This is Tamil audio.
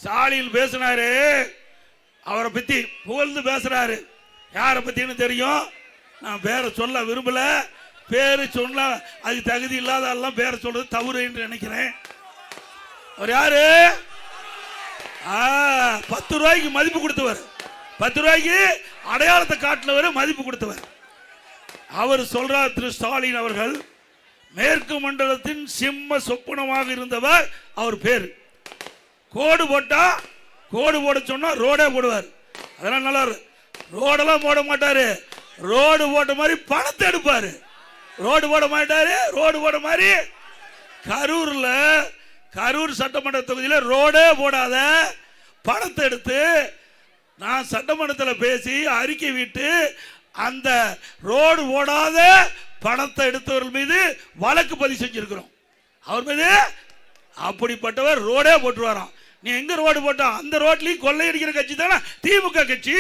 ஸ்டாலின் பேசினாரு, அவரை பத்தி புகழ்ந்து பேசுறாரு. யாரை பத்தின்னு தெரியும், நான் பேரை சொல்ல விரும்பல. பேரு சொன்ன அது தகுதி இல்லாத எல்லாம் பேரை சொல்றது தவறு என்று நினைக்கிறேன். அவர் யாரு? 10 ரூபாய்க்கு மதிப்பு கொடுத்தவர், 10 ரூபாய்க்கு அடையாளத்தை காட்டினவர், மதிப்பு கொடுத்தவர். அவர் சொல்றார், திரு ஸ்டாலின் அவர்கள் மேற்கு மண்டலத்தின் சிம்ம சொப்பனமாக இருந்தவர். அவர் பேர் கோடு போட்டா, கோடு போட சொன்னா ரோடே போடுவார். அதெல்லாம் நல்லா ரோடெல்லாம் போட மாட்டாரு, ரோடு போட்ட மாதிரி பணத்தை எடுப்பாரு. ரோடு போட மாட்டாரு, ரோடு போட மாதிரி. கரூர் சட்டமன்ற தொகுதியில் ரோடே போடாத பணத்தை எடுத்து நான் சட்டமன்றத்தில் பேசி அறிக்கை விட்டு அந்த ரோடு போடாத பணத்தை எடுத்தவர்கள் மீது வழக்கு பதிவு செஞ்சிருக்கிறோம். அவர் மீது அப்படிப்பட்டவர் ரோடே போட்டுருவாராம். நீ எங்க ரோடு போட்டா அந்த ரோட்லயும் கொள்ளையடிக்கிற கட்சி தானே திமுக கட்சி.